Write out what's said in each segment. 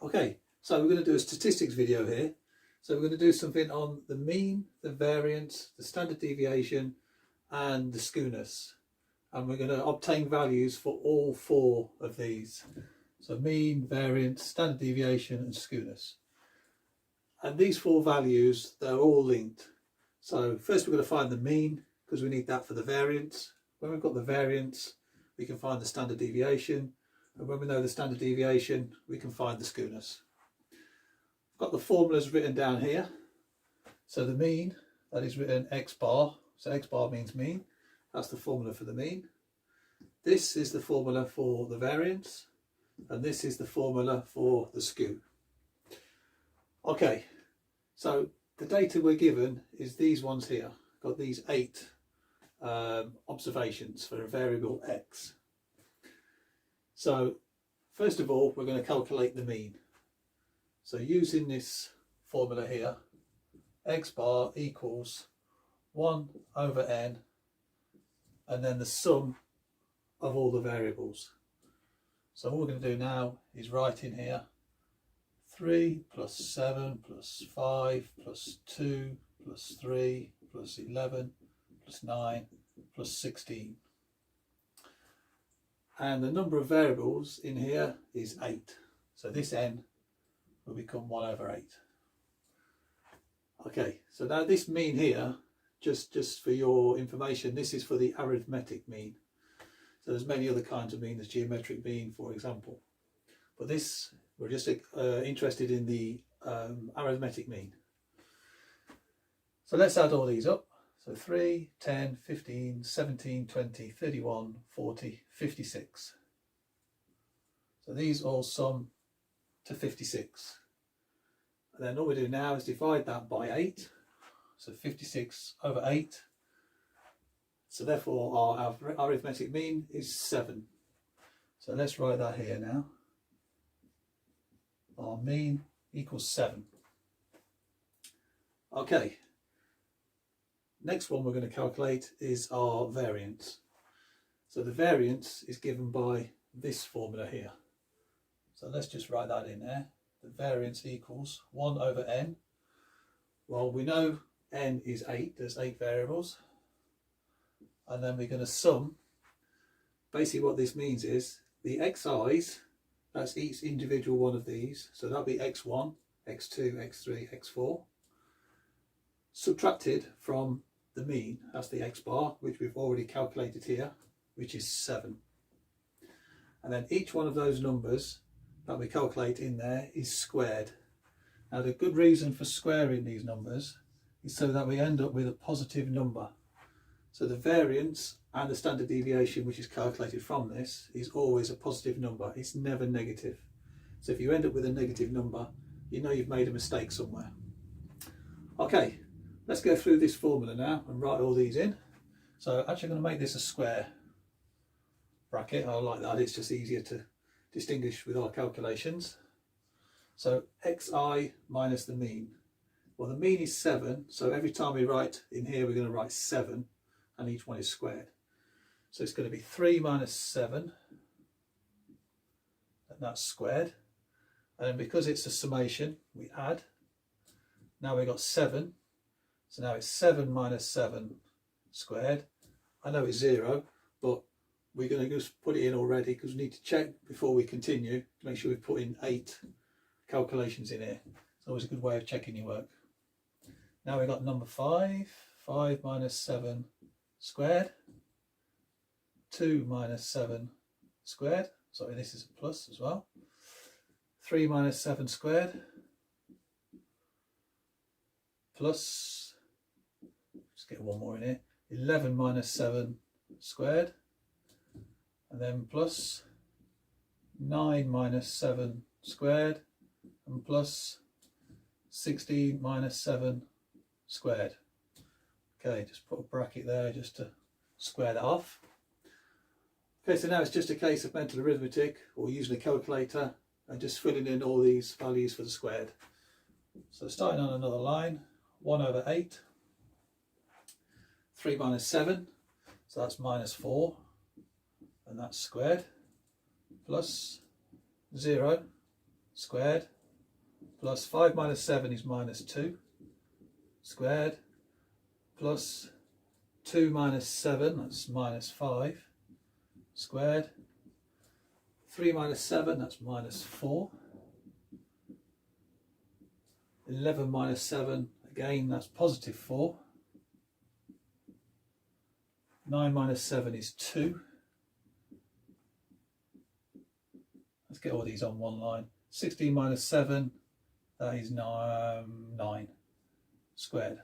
Okay, so we're going to do a statistics video here. So we're going to do something on the mean, the variance, the standard deviation and the skewness. And we're going to obtain values for all four of these. So mean, variance, standard deviation and skewness. And these four values, they're all linked. So first we're going to find the mean because we need that for the variance. When we've got the variance, we can find the standard deviation. And when we know the standard deviation, we can find the skewness. I've got the formulas written down here. So the mean, that is written x bar. So x bar means mean. That's the formula for the mean. This is the formula for the variance. And this is the formula for the skew. Okay, so the data we're given is these ones here. Got these 8 observations for a variable x. So first of all, we're going to calculate the mean. So using this formula here, x bar equals 1 over n and then the sum of all the variables. So what we're going to do now is write in here 3 plus 7 plus 5 plus 2 plus 3 plus 11 plus 9 plus 16. And the number of variables in here is 8. So this n will become 1 over 8. Okay, so now this mean here, just for your information, this is for the arithmetic mean. So there's many other kinds of mean, there's geometric mean, for example. But this, we're just interested in the arithmetic mean. So let's add all these up. So 3, 10, 15, 17, 20, 31, 40, 56. So these all sum to 56. And then all we do now is divide that by 8. So 56 over 8. So therefore our arithmetic mean is 7. So let's write that here now. Our mean equals 7. Okay. Next one we're going to calculate is our variance. So the variance is given by this formula here. So let's just write that in there. The variance equals 1 over n. Well, we know n is 8, there's 8 variables. And then we're going to sum. Basically what this means is the xi's, that's each individual one of these. So that'll be x1, x2, x3, x4. Subtracted from the mean, that's the x bar, which we've already calculated here, which is 7. And then each one of those numbers that we calculate in there is squared. Now the good reason for squaring these numbers is so that we end up with a positive number. So the variance and the standard deviation, which is calculated from this, is always a positive number. It's never negative. So if you end up with a negative number, you know you've made a mistake somewhere. Okay, let's go through this formula now and write all these in. So actually I'm going to make this a square bracket. I like that, it's just easier to distinguish with our calculations. So xi minus the mean. Well, the mean is 7, so every time we write in here we're going to write 7 and each one is squared. So it's going to be 3 minus 7 and that's squared. And then because it's a summation we add. Now we've got 7. So now it's 7 minus 7 squared. I know it's 0, but we're going to just put it in already because we need to check before we continue to make sure we put in 8 calculations in here. It's always a good way of checking your work. Now we've got number 5. 5 minus 7 squared. 2 minus 7 squared. Sorry, this is a plus as well. 3 minus 7 squared. Plus, just get one more in here, 11 minus 7 squared, and then plus 9 minus 7 squared, and plus 16 minus 7 squared. Okay, just put a bracket there just to square that off. Okay, so now it's just a case of mental arithmetic or using a calculator and just filling in all these values for the squared. So starting on another line, 1 over 8, 3 minus 7, so that's minus 4, and that's squared, plus 0, squared, plus 5 minus 7 is minus 2 squared, plus 2 minus 7, that's minus 5 squared, 3 minus 7, that's minus 4, 11 minus 7, again that's positive 4, 9 minus 7 is 2, let's get all these on one line, 16 minus 7, that is 9 squared.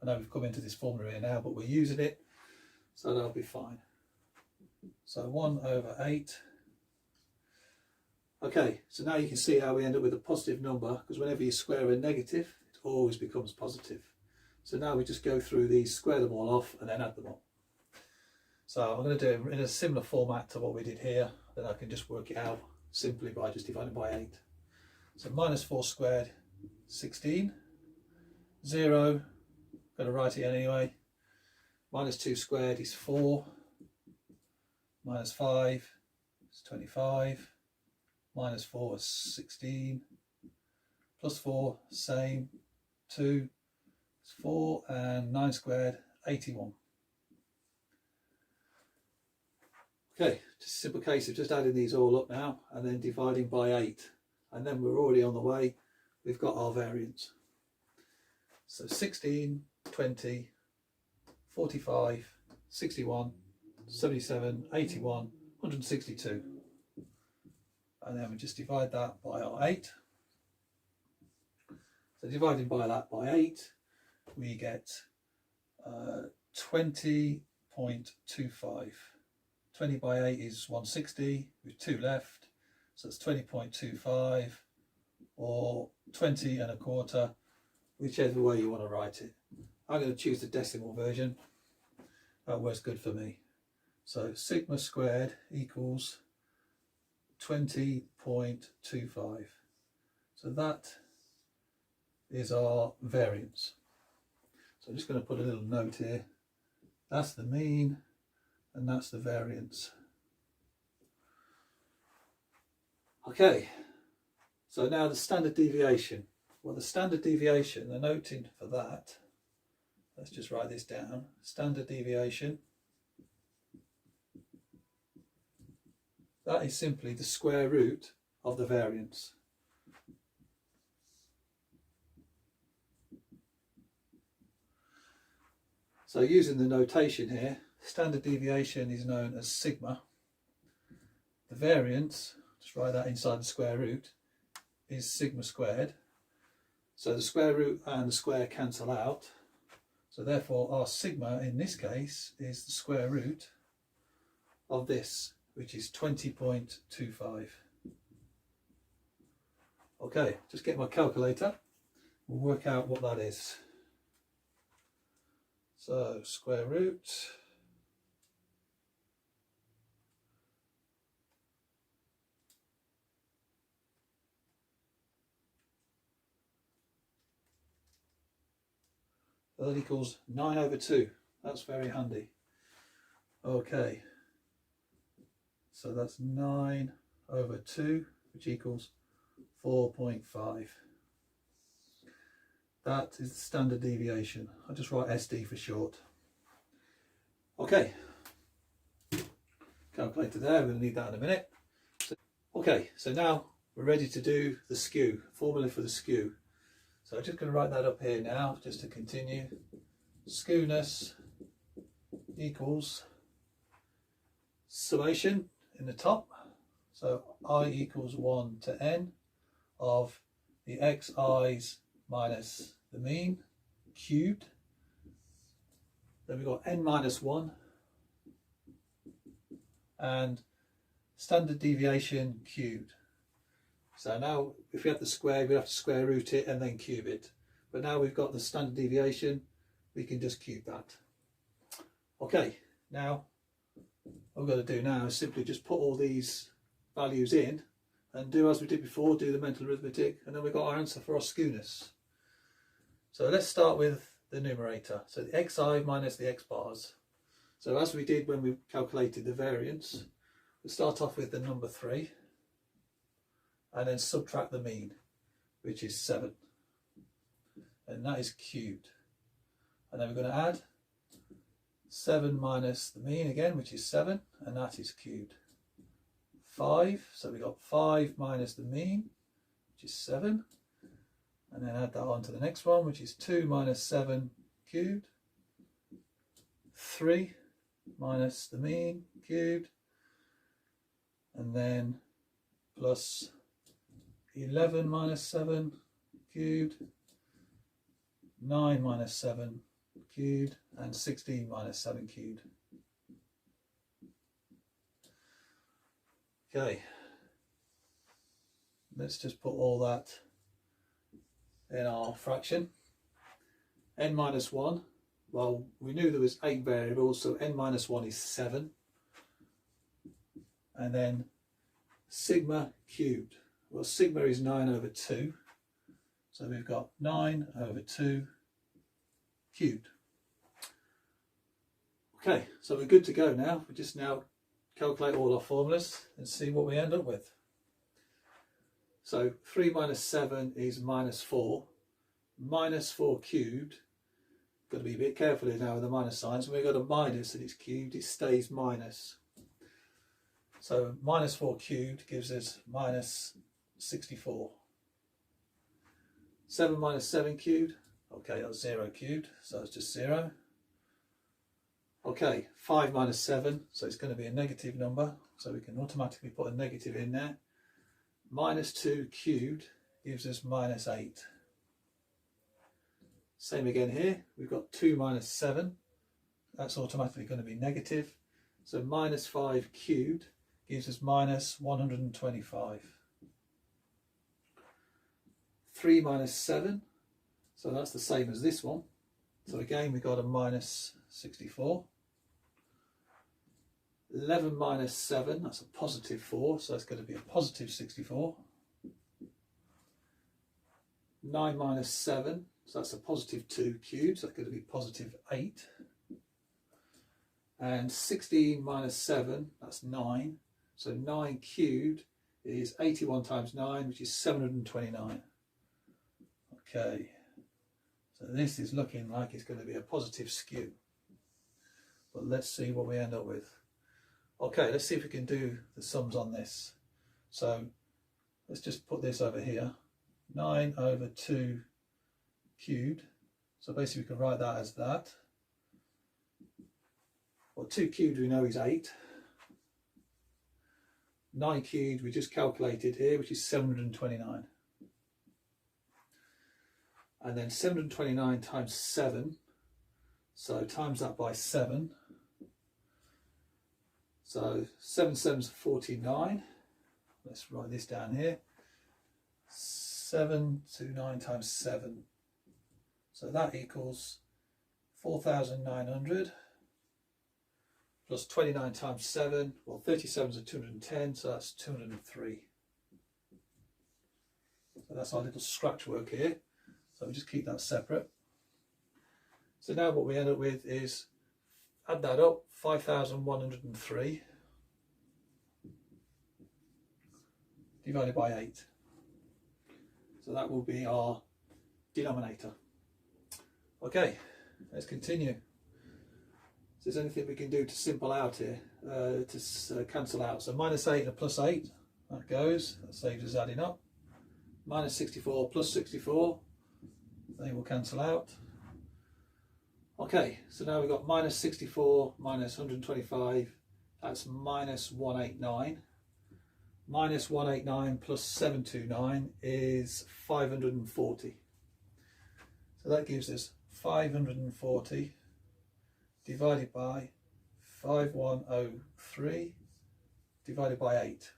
I know we've come into this formula here now, but we're using it, so that'll be fine. So 1 over 8. Okay, so now you can see how we end up with a positive number, because whenever you square a negative, it always becomes positive. So now we just go through these, square them all off, and then add them up. So I'm going to do it in a similar format to what we did here, then I can just work it out simply by just dividing by 8. So minus 4 squared, 16, 0, got to write it anyway, minus 2 squared is 4, minus 5 is 25, minus 4 is 16, plus 4, same, 2 is 4, and 9 squared, 81. Okay, just a simple case of just adding these all up now and then dividing by 8, and then we're already on the way, we've got our variance. So 16, 20, 45, 61, 77, 81, 162. And then we just divide that by our 8. So dividing by that by 8, we get 20.25. 20 by 8 is 160, with 2 left, so it's 20.25 or 20 and a quarter, whichever way you want to write it. I'm going to choose the decimal version, that works good for me. So sigma squared equals 20.25. So that is our variance. So I'm just going to put a little note here. That's the mean and that's the variance. Okay, so now the standard deviation. Well, the standard deviation, the noting for that, let's just write this down. Standard deviation, that is simply the square root of the variance. So using the notation here, standard deviation is known as sigma. The variance, just write that inside the square root, is sigma squared. So the square root and the square cancel out. So therefore our sigma in this case is the square root of this, which is 20.25. Okay, just get my calculator. We'll work out what that is. So square root that equals 9 over 2. That's very handy. Okay, so that's 9 over 2, which equals 4.5. That is the standard deviation. I'll just write SD for short. Okay, calculator there, we're going to need that in a minute. Okay, so now we're ready to do the skew, formula for the skew. So I'm just going to write that up here now, just to continue. Skewness equals summation in the top. So I equals 1 to n of the xi's minus the mean cubed. Then we've got n minus 1 and standard deviation cubed. So now if we have the square, we have to square root it and then cube it. But now we've got the standard deviation, we can just cube that. Okay, now what we're going to do now is simply just put all these values in and do as we did before, do the mental arithmetic, and then we've got our answer for our skewness. So let's start with the numerator. So the xi minus the x bars. So as we did when we calculated the variance, we'll start off with the number 3. and then subtract the mean, which is 7. And that is cubed. And then we're going to add 7 minus the mean again, which is 7, and that is cubed. 5, so we got 5 minus the mean, which is 7. And then add that on to the next one, which is 2 minus 7 cubed. 3 minus the mean cubed. And then plus 11 minus 7 cubed. 9 minus 7 cubed. And 16 minus 7 cubed. Okay. Let's just put all that in our fraction. N minus 1, well, we knew there was 8 variables, so n minus 1 is 7. And then sigma cubed. Well, sigma is 9 over 2. So we've got 9 over 2 cubed. Okay, so we're good to go now. We just now calculate all our formulas and see what we end up with. So 3 minus 7 is minus 4. Minus 4 cubed. Got to be a bit careful here now with the minus signs. When we got a minus and it's cubed, it stays minus. So minus 4 cubed gives us minus 64. 7 minus 7 cubed. Okay, that's 0 cubed, so it's just 0. Okay, 5 minus 7, so it's going to be a negative number, so we can automatically put a negative in there. Minus 2 cubed gives us minus 8. Same again here, we've got 2 minus 7, that's automatically going to be negative. So minus 5 cubed gives us minus 125. 3 minus 7, so that's the same as this one. So again we got a minus 64. 11 minus 7, that's a positive 4, so it's going to be a positive 64. 9 minus 7, so that's a positive 2 cubed, so that's going to be positive 8. And 16 minus 7, that's 9. So 9 cubed is 81 times 9, which is 729. Okay, so this is looking like it's going to be a positive skew. But let's see what we end up with. Okay, let's see if we can do the sums on this. So let's just put this over here. 9 over 2 cubed. So basically we can write that as that. Well, 2 cubed we know is 8. 9 cubed we just calculated here, which is 729. And then 729 times 7. So times that by 7. So 7 7's 49. Let's write this down here. 729 times 7. So that equals 4,900 plus 29 times 7. Well, 37's are 210, so that's 203. So that's our little scratch work here. So we just keep that separate. So now what we end up with is, add that up, 5,103 divided by 8. So that will be our denominator. Okay, let's continue. So is there anything we can do to simple out here, to cancel out? So minus 8 and a plus 8, that goes, that saves us adding up. Minus 64 plus 64, they will cancel out. Okay, so now we've got minus 64 minus 125, that's minus 189. Minus 189 plus 729 is 540. So that gives us 540 divided by 5103 divided by 8.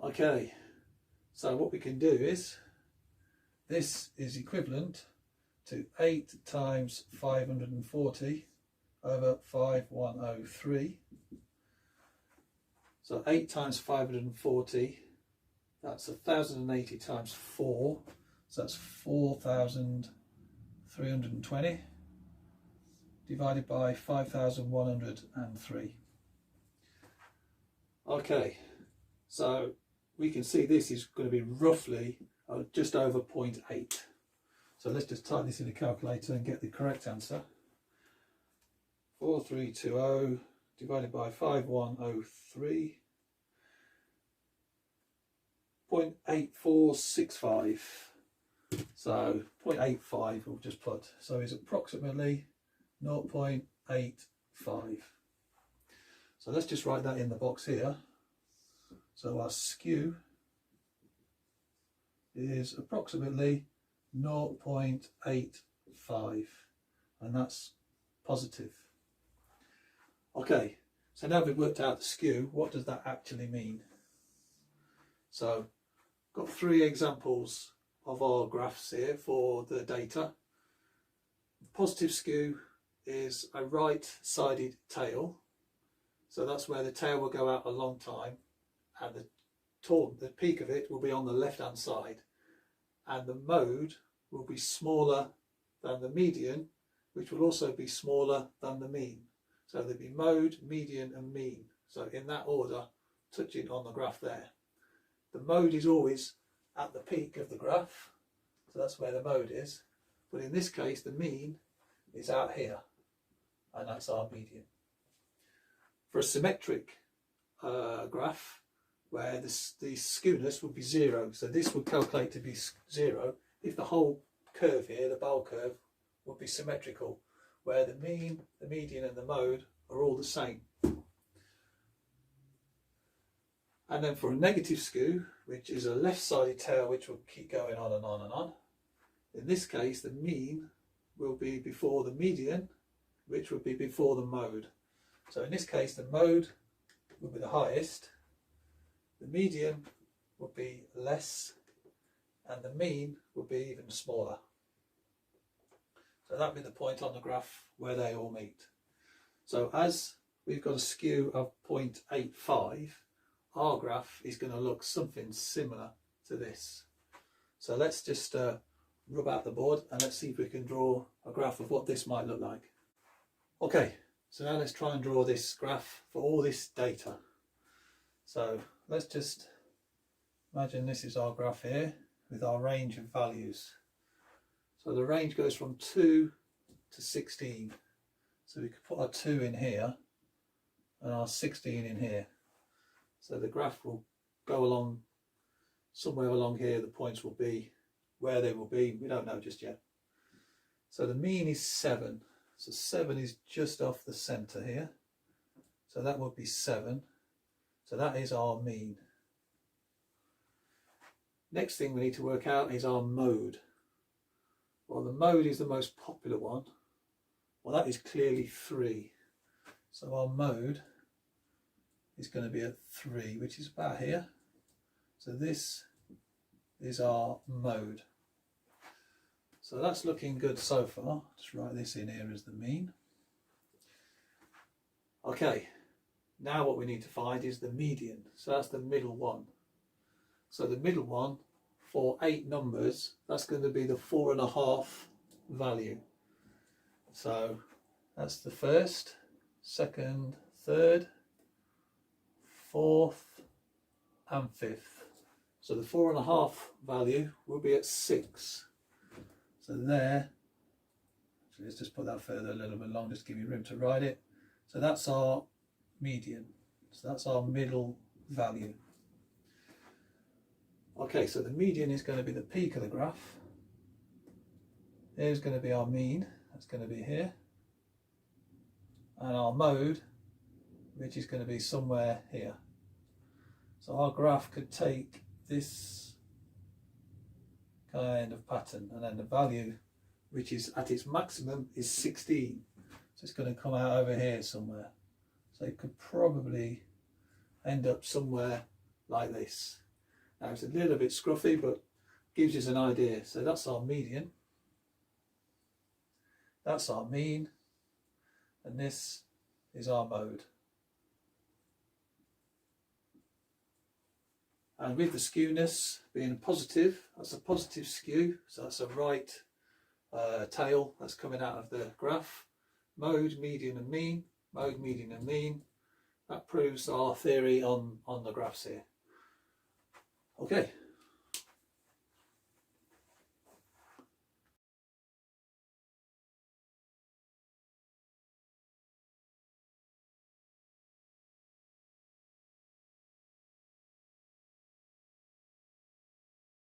Okay, so what we can do is, this is equivalent to 8 times 540 over 5103. So 8 times 540, that's 1,080 times 4, so that's 4,320 divided by 5,103. Okay, So we can see this is going to be roughly just over 0.8. So let's just type this in a calculator and get the correct answer. 4320 divided by 5103, 0.8465. So 0.85 we'll just put. So it's approximately 0.85. So let's just write that in the box here. So our skew is approximately 0.85, and that's positive. Okay, so now we've worked out the skew, what does that actually mean? So got 3 examples of our graphs here for the data. Positive skew is a right-sided tail, so that's where the tail will go out a long time, and the peak of it will be on the left-hand side, and the mode will be smaller than the median, which will also be smaller than the mean. So there'll be mode, median and mean. So in that order, touching on the graph there. The mode is always at the peak of the graph, so that's where the mode is. But in this case, the mean is out here, and that's our median. For a symmetric graph, where the skewness would be 0, so this would calculate to be 0 if the whole curve here, the bowl curve, would be symmetrical, where the mean, the median and the mode are all the same. And then for a negative skew, which is a left-sided tail which will keep going on and on and on, in this case the mean will be before the median, which would be before the mode. So in this case the mode will be the highest, the median would be less, and the mean would be even smaller. So that would be the point on the graph where they all meet. So as we've got a skew of 0.85, our graph is going to look something similar to this. So let's just rub out the board and let's see if we can draw a graph of what this might look like. Okay, so now let's try and draw this graph for all this data. So let's just imagine this is our graph here with our range of values. So the range goes from 2 to 16. So we could put our 2 in here and our 16 in here. So the graph will go along somewhere along here. The points will be where they will be. We don't know just yet. So the mean is 7. So 7 is just off the centre here. So that would be 7. So that is our mean. Next thing we need to work out is our mode. Well, the mode is the most popular one. Well, that is clearly 3. So our mode is going to be at 3, which is about here. So this is our mode. So that's looking good so far. Just write this in here as the mean. Okay, now what we need to find is the median. So that's the middle one. So the middle one, for 8 numbers, that's going to be the 4.5 value. So that's the first, second, third, fourth and fifth. So the 4.5 value will be at 6. So there, so let's just put that further a little bit long, just give you room to write it. So that's our median. So that's our middle value. Okay, so the median is going to be the peak of the graph. Here's going to be our mean, that's going to be here. And our mode, which is going to be somewhere here. So our graph could take this kind of pattern, and then the value, which is at its maximum, is 16. So it's going to come out over here somewhere. So it could probably end up somewhere like this. Now it's a little bit scruffy, but gives us an idea. So that's our median, that's our mean, and this is our mode. And with the skewness being positive, that's a positive skew, so that's a right tail that's coming out of the graph. Mode, median and mean, mode, median and mean. That proves our theory on the graphs here. Okay.